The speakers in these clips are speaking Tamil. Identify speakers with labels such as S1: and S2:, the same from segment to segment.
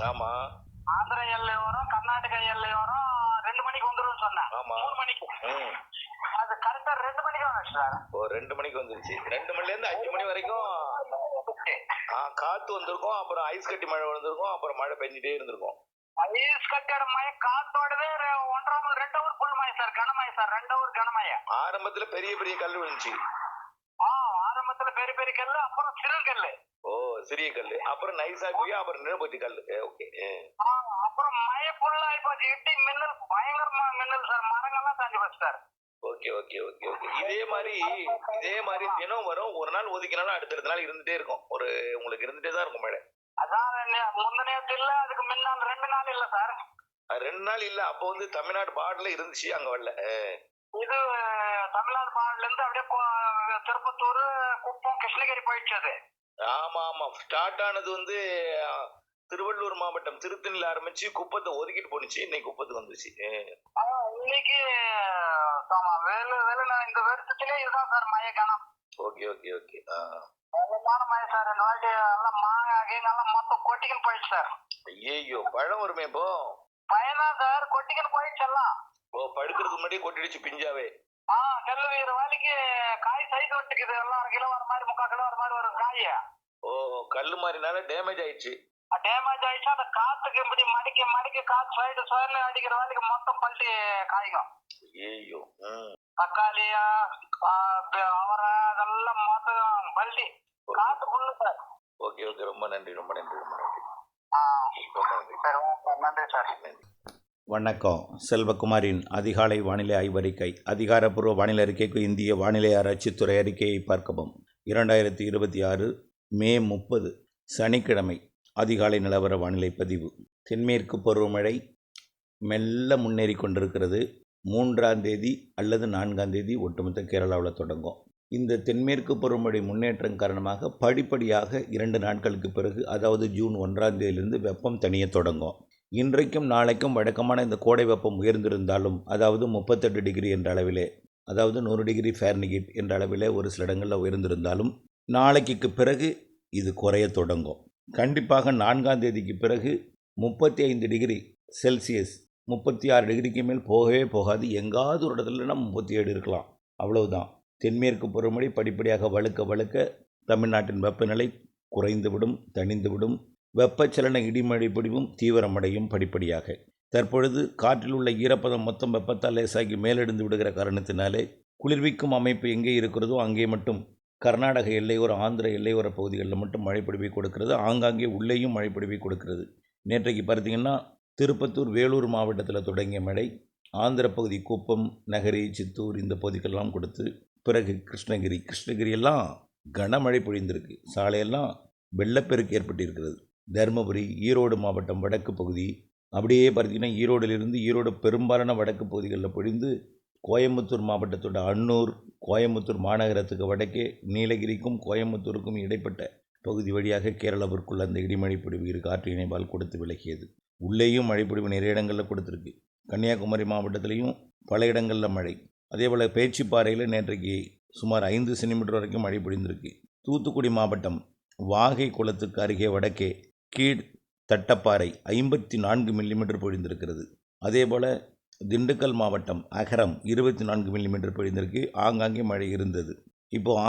S1: ஆமா.
S2: ஆந்திர எல்லை வரும், கர்நாடகா எல்லை வரும். 2 மணிக்கு வந்துடும் சொன்னேன்.
S1: ஆமா.
S2: 3 மணிக்கு. அது கரெக்டா 2 மணிக்கு வந்துச்சு சார்.
S1: ஓ 2 மணிக்கு வந்துருச்சு. 2 மணில இருந்து 5 மணி வரைக்கும் காத்து வந்திருக்கும், அப்புறம் ஐஸ் கட்டி மழை வந்திருக்கும், அப்புறம் மழை பெஞ்சிட்டே இருந்திருக்கும்.
S2: ஐஸ் கட்டியோட மழை காத்தோடவே 2 ஹவர் ஃபுல் மழை சார், கனமழை சார், 2 ஹவர் கனமழை.
S1: ஆரம்பத்துல பெரிய பெரிய கல் விழுந்துச்சு.
S2: ஆரம்பத்துல பெரிய பெரிய கல்லு, அப்புறம் சிறு கல்லு.
S1: ஓ சிறிய கல்லு, அப்புறம் நைஸா போய் அப்புறம் நின்று போச்சு கல்லு. ஓகே.
S2: அப்புறம் மழை ஃபுல்லா ஆயிப்போச்சு. இடி மின்னல், பயங்கரமா மின்னல் சார், மரங்கள்லாம் சாஞ்சு போச்சு sir.
S1: Okay okay okay okay. இதே மாதிரி தினம் வரும், ஒரு நாள் ஒதுக்கினாலும் அடுத்தடுத்த நாள் இருந்துட்டே இருக்கும். உங்களுக்கு இருந்துட்டே தான் இருக்கும் மழை.
S2: அதான் முந்த நேரத்து இல்ல, அதுக்கு முன்னால் 2 நாள் இல்ல சார்.
S1: 2 நாள் இல்ல, அப்போ வந்து தமிழ்நாடு பார்டர்ல இருந்துச்சு, அங்க வரல.
S2: இது தமிழ்நாடு பார்டர்ல இருந்து அப்படியே திருப்பத்தூர், குப்பம், கிருஷ்ணகிரி போயிடுச்சு அது.
S1: ஆமா ஆமா. ஸ்டார்ட் ஆனது வந்து திருவள்ளூர் மாவட்டம் திருத்தணில ஆரம்பிச்சு குப்பத்தை ஒதுக்கிட்டு போனுச்சு. இன்னைக்கு குப்பத்துக்கு வந்துச்சு.
S2: இன்னைக்கு இந்த வருஷத்திலே இதுதான் சார் மழை கணம்.
S1: Okay okay okay.
S2: மழை சார். இந்த வாட்டி எல்லாம் மாங்காய் கீங்கெல்லாம் மொத்தம் கொட்டிக்கன்னு போயிடுச்சு சார்.
S1: ஐயோ பழம் வருமே இப்போ.
S2: பழம் சார் கொட்டிக்கன்னு போயிடுச்சு எல்லாம்.
S1: ஓ படுக்கிறதுக்கு முன்னாடியே கொட்டிடுச்சு பிஞ்சாவே.
S2: கல்லு வீர வேலைக்கு காய் சைடு ஒட்டுக்குது. எல்லாம் 1 கிலோ வர மாதிரி, 3/4 கிலோ வர மாதிரி ஒரு காய்.
S1: ஓ கல்லு மாதிரினால டேமேஜ் ஆயிடுச்சு.
S2: டேமேஜ் ஆயிடுச்சு. அந்த காத்துக்கு இப்படி மடிக்க காத்து சைடு சைடுல அடிக்கிற வேலைக்கு மொத்தம் பல்ட்டி காய்க்கும்.
S1: ஐயோ.
S2: தக்காளி, அவரை அதெல்லாம் மொத்தம் பல்ட்டி காத்து ஃபுல்லு சார்.
S1: Okay okay. ரொம்ப நன்றி ரொம்ப நன்றி ரொம்ப நன்றி.
S2: நன்றி சார்.
S3: வணக்கம். செல்வகுமாரின் அதிகாலை வானிலை ஆய்வறிக்கை. அதிகாரப்பூர்வ வானிலை அறிக்கைக்கு இந்திய வானிலை ஆராய்ச்சித்துறை அறிக்கையை பார்க்கவும். 2026 மே 30 சனிக்கிழமை அதிகாலை நிலவர வானிலை பதிவு. தென்மேற்கு பருவமழை மெல்ல முன்னேறி கொண்டிருக்கிறது. 3ஆம் தேதி அல்லது 4ஆம் தேதி ஒட்டுமொத்த கேரளாவில் தொடங்கும். இந்த தென்மேற்கு பருவமழை முன்னேற்றம் காரணமாக படிப்படியாக 2 நாட்களுக்கு பிறகு, அதாவது ஜூன் 1ஆம் தேதியிலிருந்து வெப்பம் தணிய தொடங்கும். இன்றைக்கும் நாளைக்கும் வழக்கமான இந்த கோடை வெப்பம் உயர்ந்திருந்தாலும், அதாவது 38 டிகிரி என்ற அளவிலே, அதாவது 100 டிகிரி ஃபேரன்ஹீட் என்ற அளவிலே ஒரு சில இடங்களில் உயர்ந்திருந்தாலும், நாளைக்கு பிறகு இது குறைய தொடங்கும். கண்டிப்பாக 4ஆம் தேதிக்கு பிறகு 35 டிகிரி செல்சியஸ், 36 டிகிரிக்கு மேல் போகவே போகாது. எங்காவது ஒரு இடத்துல 37 இருக்கலாம், அவ்வளவுதான். தென்மேற்கு பருவமழை படிப்படியாக வழுக்க தமிழ்நாட்டின் வெப்பநிலை குறைந்துவிடும், தணிந்துவிடும். வெப்பச்சலன இடிமழை பொழிவும் தீவிரமடையும் படிப்படியாக. தற்பொழுது காற்றில் உள்ள ஈரப்பதம் மொத்தம் வெப்பத்தால் லேசாகி மேலெடுந்து விடுகிற காரணத்தினாலே குளிர்விக்கும் அமைப்பு எங்கே இருக்கிறதோ அங்கே மட்டும் கர்நாடக எல்லையோர, ஆந்திர எல்லையோர பகுதிகளில் மட்டும் மழைப்பொழிவை கொடுக்கிறது. ஆங்காங்கே உள்ளேயும் மழைப்பொழிவை கொடுக்கிறது. நேற்றைக்கு பார்த்தீங்கன்னா திருப்பத்தூர், வேலூர் மாவட்டத்தில் தொடங்கிய மழை ஆந்திர பகுதி குப்பம், நகரி, சித்தூர் இந்த பகுதிக்கெல்லாம் கொடுத்து, பிறகு கிருஷ்ணகிரியெல்லாம் கனமழை பொழிந்திருக்கு. சாலையெல்லாம் வெள்ளப்பெருக்கு ஏற்பட்டிருக்கிறது. தருமபுரி, ஈரோடு மாவட்டம் வடக்கு பகுதி, அப்படியே பார்த்தீங்கன்னா ஈரோடு பெரும்பாலான வடக்கு பகுதிகளில் பொழிந்து, கோயம்புத்தூர் மாவட்டத்தோட அன்னூர், கோயம்புத்தூர் மாநகரத்துக்கு வடக்கே நீலகிரிக்கும் கோயம்புத்தூருக்கும் இடைப்பட்ட பகுதி வழியாக கேரளாவிற்குள்ள அந்த இடிமழை பொழிவு இரு காற்று இணைப்பால் கொடுத்து விலகியது. உள்ளேயும் மழைப்பொழிவு நிறைய இடங்களில் கொடுத்துருக்கு. கன்னியாகுமரி மாவட்டத்திலையும் பல இடங்களில் மழை. அதேபோல் பேச்சிப்பாறையில் நேற்றைக்கு சுமார் 5 சென்டிமீட்டர் வரைக்கும் மழை பொழிந்திருக்கு. தூத்துக்குடி மாவட்டம் வாகை குளத்துக்கு அருகே வடக்கே கீழ் தட்டப்பாறை 54 மில்லிமீட்டர் பொழிந்திருக்கிறது. அதேபோல் திண்டுக்கல் மாவட்டம் அகரம் 24 மில்லிமீட்டர் பொழிந்திருக்கு. ஆங்காங்கே மழை இருந்தது. இப்போது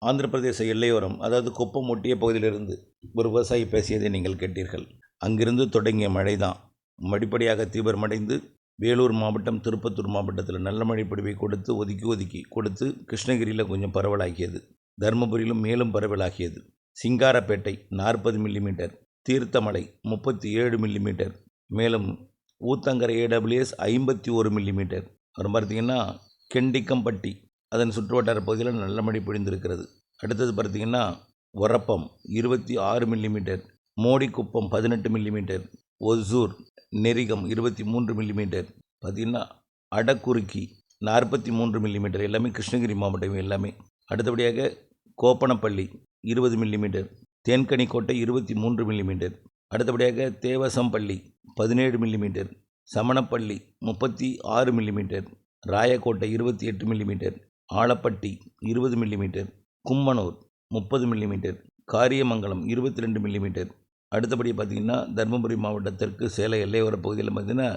S3: ஆந்திர பிரதேச எல்லையோரம், அதாவது குப்பம் ஒட்டிய பகுதியிலிருந்து ஒரு விவசாயி பேசியதை நீங்கள் கேட்டீர்கள். அங்கிருந்து தொடங்கிய மழை தான் படிப்படியாக தீவிரமடைந்து வேலூர் மாவட்டம், திருப்பத்தூர் மாவட்டத்தில் நல்ல மழை பொழிவை கொடுத்து ஒதுக்கி கொடுத்து கிருஷ்ணகிரியில் கொஞ்சம் பரவலாகியது. தருமபுரியிலும் மேலும் பரவலாகியது. சிங்காரப்பேட்டை 40 மில்லிமீட்டர், தீர்த்தமலை 37 மில்லிமீட்டர், மேலும் ஊத்தங்கரை AWS 51 மில்லிமீட்டர். அப்புறம் பார்த்திங்கன்னா கெண்டிக்கம்பட்டி அதன் சுற்றுவட்டார பகுதியில் நல்ல மழை பொழிந்திருக்கிறது. அடுத்தது பார்த்திங்கன்னா Orappam 26 millimetre, Modikuppam 18 millimetre, Hosur, Nerigam 23 millimetre, பார்த்திங்கன்னா அடக்குறுக்கி 43 மில்லிமீட்டர். எல்லாமே கிருஷ்ணகிரி மாவட்டம் எல்லாமே. அடுத்தபடியாக கோப்பனப்பள்ளி 20 மில்லிமீட்டர், தேன்கனிக்கோட்டை 23 மில்லிமீட்டர். அடுத்தபடியாக Devasampalli 17 millimetre, Samanapalli 36 millimetre, Rayakottai 28 millimetre, Alapatti 20 millimetre, Kummanur 30 millimetre, Kariyamangalam 22 millimetre. அடுத்தபடி பார்த்திங்கன்னா தருமபுரி மாவட்டத்திற்கு சேலம் எல்லையோர பகுதியில் பார்த்திங்கன்னா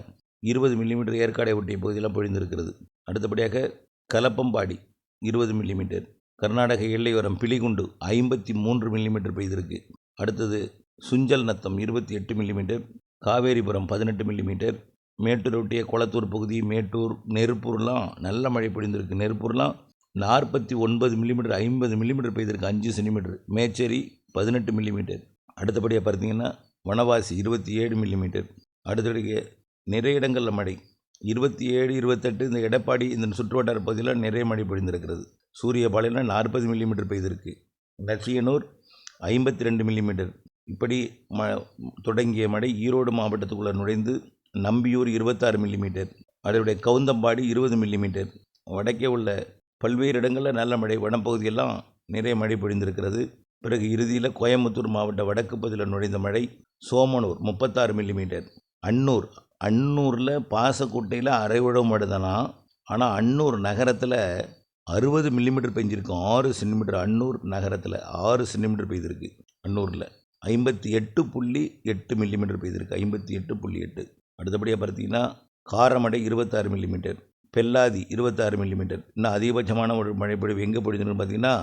S3: 20 மில்லிமீட்டர் ஏற்காடை ஒட்டிய பகுதியெல்லாம் பொழிந்திருக்கிறது. அடுத்தபடியாக கலப்பம்பாடி 20 மில்லிமீட்டர், கர்நாடக எல்லையோரம் பிலிகுண்டு 53 மில்லிமீட்டர் பெய்திருக்கு. அடுத்தது சுஞ்சல் நத்தம் 28 மில்லிமீட்டர், காவேரிபுரம் 18 மில்லிமீட்டர், மேட்டூர் ஒட்டிய கொளத்தூர் பகுதி, மேட்டூர், நெருப்பூர்லாம் நல்ல மழை பொழிந்திருக்கு. நெருப்பூர்லாம் 49 மில்லிமீட்டர் 50 மில்லிமீட்டர் பெய்திருக்கு, 5 சென்டிமீட்டர். மேச்சேரி 18 மில்லிமீட்டர். அடுத்தபடியாக பார்த்தீங்கன்னா வனவாசி 27 மில்லிமீட்டர். அடுத்தபடியாக நிறைய இடங்களில் மழை 27, 28 இந்த எடப்பாடி இந்த சுற்றுவட்டார பகுதியில் நிறைய மழை பொழிந்திருக்கிறது. சூரியபாளையம் 40 மில்லிமீட்டர் பெய்திருக்கு. நசியனூர் 52 மில்லிமீட்டர். இப்படி தொடங்கிய மழை ஈரோடு மாவட்டத்துக்குள்ளே நுழைந்து நம்பியூர் 26 மில்லிமீட்டர், அதனுடைய கவுந்தம்பாடி 20 மில்லிமீட்டர். வடக்கே உள்ள பல்வேறு இடங்களில் நல்ல மழை, வனப்பகுதியெல்லாம் நிறைய மழை பொழிந்திருக்கிறது. பிறகு இறுதியில் கோயம்புத்தூர் மாவட்ட வடக்கு பகுதியில் நுழைந்த மழை சோமனூர் 36 மில்லிமீட்டர். அன்னூரில் பாசக்குட்டையில் அரை உழவு மழை தானா, ஆனால் அன்னூர் நகரத்தில் 60 மில்லிமீட்டர் பெஞ்சிருக்கு, 6 சென்டிமீட்டர். அன்னூர் நகரத்தில் 6 சென்டிமீட்டர் பெய்திருக்கு. அன்னூரில் 58.8 மில்லிமீட்டர் பெய்திருக்கு, 58.8. அடுத்தபடியாக பார்த்தீங்கன்னா காரமடை 26 மில்லிமீட்டர், பெல்லாதி 26 மில்லிமீட்டர். இன்னும் அதிகபட்சமான ஒரு மழை பொழிவு எங்கே பொழிந்துன்னு பார்த்தீங்கன்னா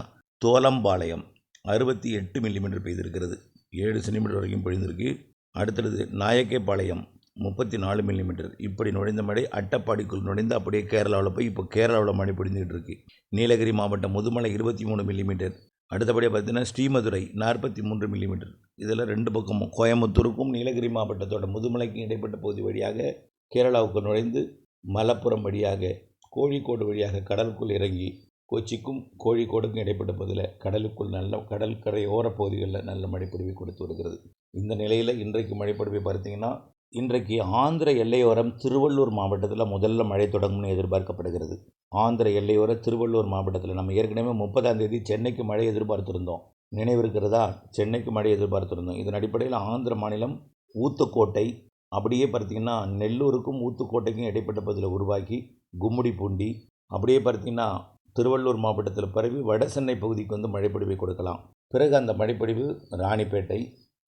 S3: தோலம்பாளையம் 68 மில்லிமீட்டர் பெய்திருக்கிறது, 7 சென்டிமீட்டர் வரைக்கும் பொழிந்திருக்கு. அடுத்தது நாயக்கேபாளையம் 34 மில்லிமீட்டர். இப்படி நுழைந்த மழை அட்டப்பாடிக்குள் நுழைந்து அப்படியே கேரளாவில் போய் இப்போ கேரளாவில் மழை பொழிந்துகிட்டு இருக்கு. நீலகிரி மாவட்டம் முதுமலை 23 மில்லிமீட்டர். அடுத்தபடியாக பார்த்தீங்கன்னா ஸ்ரீமதுரை 43 மில்லிமீட்டர். இதில் ரெண்டு பக்கமும் கோயம்புத்தூருக்கும் நீலகிரி மாவட்டத்தோட முதுமலைக்கும் இடைப்பட்ட பகுதி வழியாக கேரளாவுக்கு நுழைந்து மலப்புரம் வழியாக கோழிக்கோடு வழியாக கடலுக்குள் இறங்கி கொச்சிக்கும் கோழிக்கோடுக்கும் இடைப்பட்ட பகுதியில் கடலுக்குள் நல்ல கடற்கரை ஓரப்பகுதிகளில் நல்ல மழைப்பொழிவை கொடுத்து வருகிறது. இந்த நிலையில் இன்றைக்கு மழைப்பொழிவை பார்த்தீங்கன்னா இன்றைக்கு ஆந்திர எல்லையோரம் திருவள்ளூர் மாவட்டத்தில் முதல்ல மழை தொடங்கும்னு எதிர்பார்க்கப்படுகிறது. ஆந்திர எல்லையோர திருவள்ளூர் மாவட்டத்தில் நம்ம ஏற்கனவே 30ஆம் தேதி சென்னைக்கு மழை எதிர்பார்த்துருந்தோம், நினைவு இருக்கிறதா? சென்னைக்கு மழை எதிர்பார்த்துருந்தோம். இதன் அடிப்படையில் ஆந்திர மாநிலம் ஊத்துக்கோட்டை, அப்படியே பார்த்திங்கன்னா நெல்லூருக்கும் ஊத்துக்கோட்டைக்கும் இடைப்பட்ட பகுதியில் உருவாக்கி கும்முடிப்பூண்டி, அப்படியே பார்த்திங்கன்னா திருவள்ளூர் மாவட்டத்தில் பரவி வட சென்னை பகுதிக்கு வந்து மழைப்பொழிவை கொடுக்கலாம். பிறகு அந்த மழைப்பொழிவு ராணிப்பேட்டை,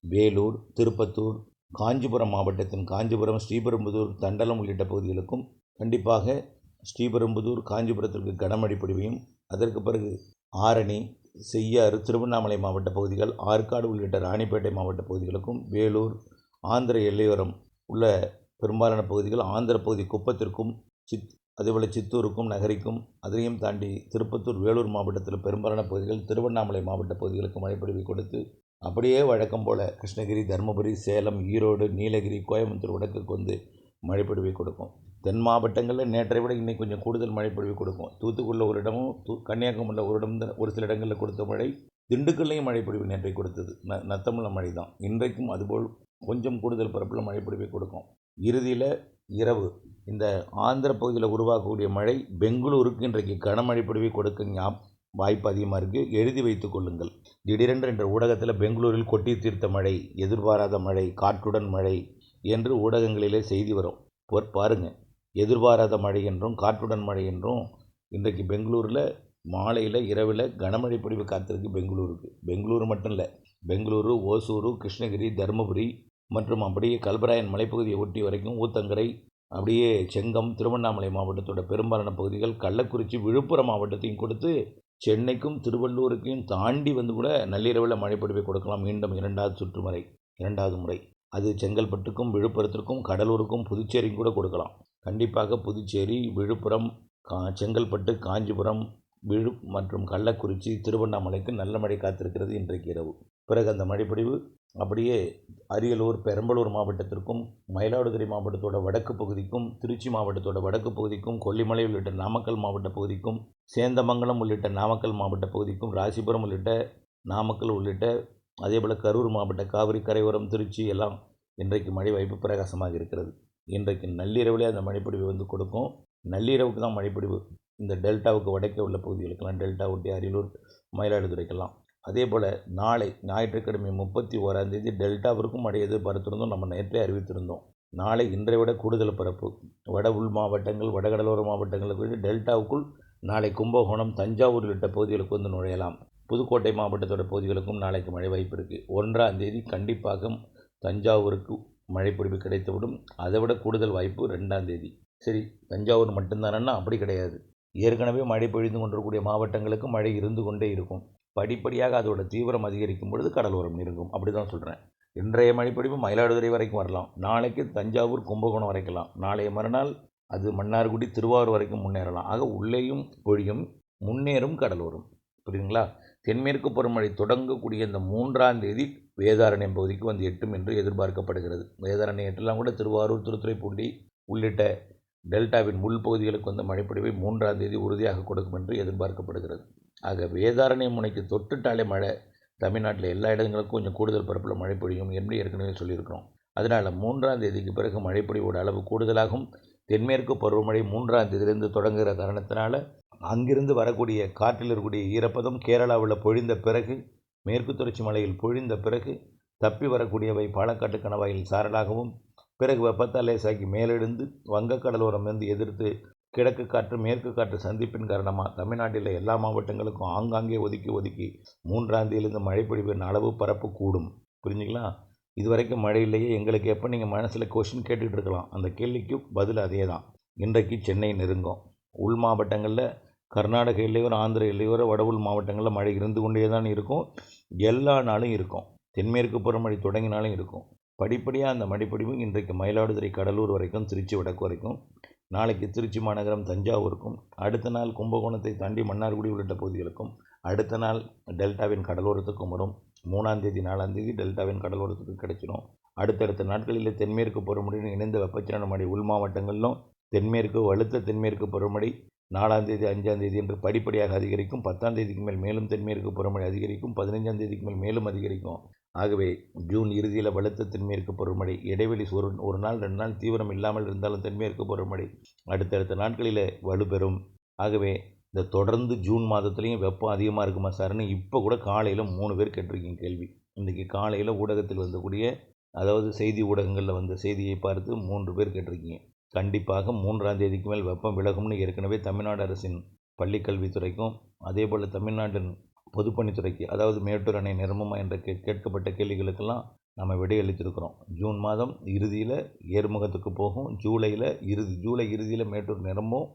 S3: வேலூர், திருப்பத்தூர், காஞ்சிபுரம் மாவட்டத்தின் காஞ்சிபுரம், ஸ்ரீபெரும்புதூர், தண்டலம் உள்ளிட்ட பகுதிகளுக்கும், கண்டிப்பாக ஸ்ரீபெரும்புதூர், காஞ்சிபுரத்திற்கு கனமழை பொழிவையும், அதற்கு பிறகு ஆரணி, செய்யாறு, திருவண்ணாமலை மாவட்ட பகுதிகள், ஆற்காடு உள்ளிட்ட ராணிப்பேட்டை மாவட்ட பகுதிகளுக்கும், வேலூர், ஆந்திர எல்லையோரம் உள்ள பெரும்பாலான பகுதிகள், ஆந்திர பகுதி குப்பத்திற்கும், அதேபோல் சித்தூருக்கும் நகரிக்கும், அதையும் தாண்டி திருப்பத்தூர், வேலூர் மாவட்டத்தில் பெரும்பாலான பகுதிகள், திருவண்ணாமலை மாவட்ட பகுதிகளுக்கு மழைப்பொழிவை கொடுத்து அப்படியே வழக்கம் போல் கிருஷ்ணகிரி, தருமபுரி, சேலம், ஈரோடு, நீலகிரி, கோயம்புத்தூர் வடக்குக்கு வந்து மழைப்பொழிவை கொடுக்கும். தென் மாவட்டங்களில் நேற்றை விட இன்னைக்கு கொஞ்சம் கூடுதல் மழைப்பொழிவை கொடுக்கும். தூத்துக்குடியில் ஒரு இடமும் கன்னியாகுமரியில் ஒரு இடம் ஒரு சில இடங்களில் கொடுத்த மழை, திண்டுக்கல்லையும் மழைப்பொழிவு நேற்றை கொடுத்தது. நத்தமுள்ள மழை தான். இன்றைக்கும் அதுபோல் கொஞ்சம் கூடுதல் பரப்பில் மழைப்பொழிவை கொடுக்கும். இறுதியில் இரவு இந்த ஆந்திர பகுதியில் உருவாக்கக்கூடிய மழை பெங்களூருக்கு இன்றைக்கு கனமழை பொழிவை கொடுக்க வாய்ப்பு அதிகமாக இருக்குது. எழுதி வைத்து கொள்ளுங்கள். திடீரென்று என்ற ஊடகத்தில் பெங்களூரில் கொட்டி தீர்த்த மழை, எதிர்பாராத மழை, காற்றுடன் மழை என்று ஊடகங்களிலே செய்தி வரும். பாருங்கள், எதிர்பாராத மழை என்றும் காற்றுடன் மழை என்றும் இன்றைக்கு பெங்களூரில் மாலையில் இரவில் கனமழை பொழிவு காத்திருக்கு. பெங்களூரு மட்டும் இல்லை, பெங்களூரு, ஓசூரு, கிருஷ்ணகிரி, தருமபுரி மற்றும் அப்படியே கல்பராயன் மலைப்பகுதியை ஒட்டி வரைக்கும் ஊத்தங்கரை, அப்படியே செங்கம், திருவண்ணாமலை மாவட்டத்தோட பெரும்பாலான பகுதிகள், கள்ளக்குறிச்சி, விழுப்புரம் மாவட்டத்தையும் கொடுத்து சென்னைக்கும் திருவள்ளூருக்கையும் தாண்டி வந்து கூட நள்ளிரவில் மழைப்பொழிவை கொடுக்கலாம். மீண்டும் இரண்டாவது முறை அது செங்கல்பட்டுக்கும், விழுப்புரத்திற்கும், கடலூருக்கும், புதுச்சேரிக்கும் கூட கொடுக்கலாம். கண்டிப்பாக புதுச்சேரி, விழுப்புரம், செங்கல்பட்டு, காஞ்சிபுரம், மற்றும் கள்ளக்குறிச்சி, திருவண்ணாமலைக்கு நல்ல மழை காத்திருக்கிறது இன்றைக்கு இரவு. பிறகு அந்த மழைப்பொழிவு அப்படியே அரியலூர், பெரம்பலூர் மாவட்டத்திற்கும், மயிலாடுதுறை மாவட்டத்தோட வடக்கு பகுதிக்கும், திருச்சி மாவட்டத்தோட வடக்கு பகுதிக்கும், கொல்லிமலை உள்ளிட்ட நாமக்கல் மாவட்ட பகுதிக்கும், சேந்தமங்கலம் உள்ளிட்ட நாமக்கல் மாவட்ட பகுதிக்கும், ராசிபுரம் உள்ளிட்ட நாமக்கல் உள்ளிட்ட அதேபோல் கரூர் மாவட்ட காவிரி கரையோரம், திருச்சி எல்லாம் இன்றைக்கு மழை வாய்ப்பு பிரகாசமாக இருக்கிறது. இன்றைக்கு நள்ளிரவிலே அந்த மழைப்பொழிவு வந்து கொடுக்கும். நள்ளிரவுக்கு தான் மழைப்பொழிவு இந்த டெல்டாவுக்கு வடக்கே உள்ள பகுதிகளுக்கெல்லாம், டெல்டா ஒட்டி அரியலூர், மயிலாடுதுறைக்கெல்லாம். அதே போல் நாளை ஞாயிற்றுக்கிழமை 31ஆம் தேதி டெல்டாவிற்கும் மழை எதிர்பார்த்திருந்தோம். நம்ம நேற்றே அறிவித்திருந்தோம். நாளை இன்றை விட கூடுதல் பரப்பு வட உள் மாவட்டங்கள், வடகடலோர மாவட்டங்களுக்கு டெல்டாவுக்குள் நாளை கும்பகோணம், தஞ்சாவூர் உள்ளிட்ட பகுதிகளுக்கு வந்து நுழையலாம். புதுக்கோட்டை மாவட்டத்தோட பகுதிகளுக்கும் நாளைக்கு மழை வாய்ப்பு இருக்குது. 1ஆம் தேதி கண்டிப்பாக தஞ்சாவூருக்கு மழைப்பொழிவு கிடைத்துவிடும். அதை விட கூடுதல் வாய்ப்பு 2ஆம் தேதி. சரி, தஞ்சாவூர் மட்டும்தானன்னா அப்படி கிடையாது. ஏற்கனவே மழை பொழிந்து கொண்டிருக்கக்கூடிய மாவட்டங்களுக்கு மழை இருந்து கொண்டே இருக்கும். படிப்படியாக அதோட தீவிரம் அதிகரிக்கும் பொழுது கடலோரம் நெருங்கும். அப்படி தான் சொல்கிறேன். இன்றைய மழைப்பொழிவு மயிலாடுதுறை வரைக்கும் வரலாம். நாளைக்கு தஞ்சாவூர் கும்பகோணம் வரைக்கலாம். நாளைய மறுநாள் அது மன்னார்குடி திருவாரூர் வரைக்கும் முன்னேறலாம். ஆக உள்ளேயும் பொழியும், முன்னேறும் கடலோரம். புரியுதுங்களா? தென்மேற்கு பருவமழை தொடங்கக்கூடிய இந்த 3ஆம் தேதி வேதாரண்யம் பகுதிக்கு வந்து எட்டும் என்று எதிர்பார்க்கப்படுகிறது. வேதாரண்யம் எட்டெல்லாம் கூட திருவாரூர், திருத்துறைப்பூண்டி உள்ளிட்ட டெல்டாவின் உள்பகுதிகளுக்கு வந்த மழைப்பொழிவை 3ஆம் தேதி உறுதியாக கொடுக்கும் என்று எதிர்பார்க்கப்படுகிறது. ஆக வேதாரண்யம் முனைக்கு தொட்டுட்டாலே மழை தமிழ்நாட்டில் எல்லா இடங்களுக்கும் கொஞ்சம் கூடுதல் பரப்பில் மழை பொழியும் என்று ஏற்கனவே சொல்லியிருக்கிறோம். அதனால் 3ஆம் தேதிக்கு பிறகு மழைப்பொழிவோட அளவு கூடுதலாகும். தென்மேற்கு பருவமழை 3ஆம் தேதியிலிருந்து தொடங்குகிற காரணத்தினால அங்கிருந்து வரக்கூடிய காற்றில் இருக்கக்கூடிய ஈரப்பதம் கேரளாவில் பொழிந்த பிறகு, மேற்கு தொடர்ச்சி மலையில் பொழிந்த பிறகு தப்பி வரக்கூடியவை பாலக்காட்டு கணவாயில் சாரலாகவும், பிறகு வெப்பத்தால் லேசாக்கி மேலெழுந்து வங்கக்கடலோரம் வந்து எதிர்த்து கிழக்கு காற்று மேற்கு காற்று சந்திப்பின் காரணமாக தமிழ்நாட்டில் எல்லா மாவட்டங்களுக்கும் ஆங்காங்கே ஒதுக்கி 3ஆம் தேதியிலிருந்து மழைப்பொழிவின் அளவு பரப்பு கூடும். புரிஞ்சுங்களா? இதுவரைக்கும் மழை இல்லையே, எங்களுக்கு எப்போ நீங்கள் மனசில் கொஷின் கேட்டுக்கிட்டு இருக்கலாம். அந்த கேள்விக்கு பதில் அதே தான். இன்றைக்கு சென்னை நெருங்கும். உள் மாவட்டங்களில் கர்நாடக எல்லையோர, ஆந்திர எல்லையோர, வட உள் மாவட்டங்களில் மழை இருந்து கொண்டே தான் இருக்கும். எல்லா நாளும் இருக்கும். தென்மேற்கு பருவமழை தொடங்கினாலும் இருக்கும். படிப்படியாக அந்த மழைப்பொழிவு இன்றைக்கு மயிலாடுதுறை, கடலூர் வரைக்கும், திருச்சி வடக்கு வரைக்கும், நாளைக்கு திருச்சி மாநகரம் தஞ்சாவூருக்கும், அடுத்த நாள் கும்பகோணத்தை தாண்டி மன்னார்குடி உள்ளிட்ட பகுதிகளுக்கும், அடுத்த நாள் டெல்டாவின் கடலோரத்துக்கும் வரும். 3ஆம் தேதி 4ஆம் தேதி டெல்டாவின் கடலோரத்துக்கு கிடைச்சிடும். அடுத்தடுத்த நாட்களில் தென்மேற்கு பருவமழையுடன் இணைந்த வெப்பச்சலன மழை உள் மாவட்டங்களிலும், தென்மேற்கு வலுத்த தென்மேற்கு பருவமழை 4ஆம் தேதி 5ஆம் தேதி என்று படிப்படியாக அதிகரிக்கும். 10ஆம் தேதிக்கு மேல் மேலும் தென்மேற்கு பருவமழை அதிகரிக்கும். 15ஆம் தேதிக்கு மேல் மேலும் அதிகரிக்கும். ஆகவே ஜூன் இறுதியில் வலுத்த தென்மேற்கு பருவமழை, இடைவெளி ஒரு நாள் 2 நாள் தீவிரம் இல்லாமல் இருந்தாலும் தென்மேற்கு பருவமழை அடுத்தடுத்த நாட்களில் வலுப்பெறும். ஆகவே இந்த தொடர்ந்து ஜூன் மாதத்துலேயும் வெப்பம் அதிகமாக இருக்குமா சார்னு இப்போ கூட காலையில் 3 பேர் கேட்டிருக்கீங்க கேள்வி. இன்றைக்கி காலையில் ஊடகத்தில் வந்தக்கூடிய, அதாவது செய்தி ஊடகங்களில் வந்த செய்தியை பார்த்து 3 பேர் கேட்டிருக்கீங்க. கண்டிப்பாக 3ஆம் தேதிக்கு மேல் வெப்பம் விலகும்னு ஏற்கனவே தமிழ்நாடு அரசின் பள்ளிக்கல்வித்துறைக்கும் அதேபோல் தமிழ்நாட்டின் பொதுப்பணித்துறைக்கு, அதாவது மேட்டூர் அணை நிரம்புமா என்ற கேட்கப்பட்ட கேள்விகளுக்கெல்லாம் நம்ம விடையளித்திருக்கிறோம். ஜூன் மாதம் இறுதியில் ஏர்முகத்துக்கு போகும். ஜூலை இறுதியில் மேட்டூர் நிரம்பும்.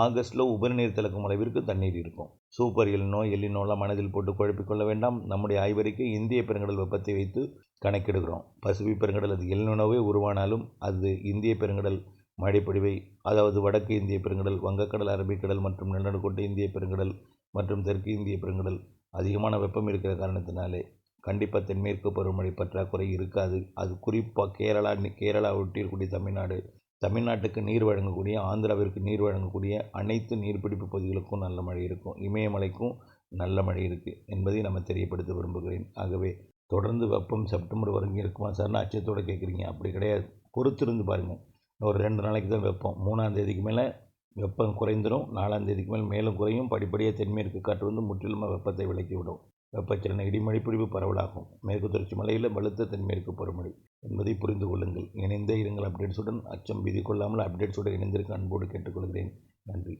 S3: ஆகஸ்ட்டில் உபரிநீர் திறக்கும் அளவிற்கு தண்ணீர் இருக்கும். சூப்பர் எல்லினோலாம் மனதில் போட்டு குழப்பிக்கொள்ள வேண்டாம். நம்முடைய ஆய்வறிக்கை இந்திய பெருங்கடல் வெப்பத்தை வைத்து கணக்கெடுக்கிறோம். பசிபிக் பெருங்கடல் அது எல்லினோவே உருவானாலும் அது இந்திய பெருங்கடல் மழைப்பொழிவை, அதாவது வடக்கு இந்திய பெருங்கடல், வங்கக்கடல், அரபிக்கடல் மற்றும் நிலநடுக்கோட்டு இந்திய பெருங்கடல் மற்றும் தெற்கு இந்திய பெருங்கடல் அதிகமான வெப்பம் இருக்கிற காரணத்தினாலே கண்டிப்பாக தென்மேற்கு பருவமழை பற்றாக்குறை இருக்காது. அது குறிப்பாக கேரளா ஒட்டியிருக்கக்கூடிய தமிழ்நாட்டுக்கு நீர் வழங்கக்கூடிய, ஆந்திராவிற்கு நீர் வழங்கக்கூடிய அனைத்து நீர்பிடிப்பு பகுதிகளுக்கும் நல்ல மழை இருக்கும். இமயமலைக்கும் நல்ல மழை இருக்குது என்பதை நம்ம தெரியப்படுத்த விரும்புகிறேன். ஆகவே தொடர்ந்து வெப்பம் செப்டம்பர் வரைக்கும் இருக்குமா சார்னு அச்சத்தோடு கேட்குறீங்க. அப்படி கிடையாது. பொறுத்திருந்து பாருங்கள். ஒரு 2 நாளைக்கு தான் வெப்பம். 3ஆம் தேதிக்கு மேலே வெப்பம் குறைந்துடும். 4ஆம் தேதிக்கு மேல் மேலும் குறையும். படிப்படியாக தென்மேற்கு காற்று வந்து முற்றிலுமாக வெப்பத்தை விலக்கிவிடும். வெப்பச்சலன இடிமழை பொழிவு பரவலாகும். மேற்கு தொடர்ச்சி மலையில் வலுத்த தென்மேற்கு பருவமழை என்பதை புரிந்து கொள்ளுங்கள். இணைந்தே இருங்கள் அப்டேட்ஸுடன். அச்சம் பீதி கொள்ளாமல் அப்டேட்ஸுடன் இணைந்திருக்க அன்போடு கேட்டுக்கொள்கிறேன். நன்றி.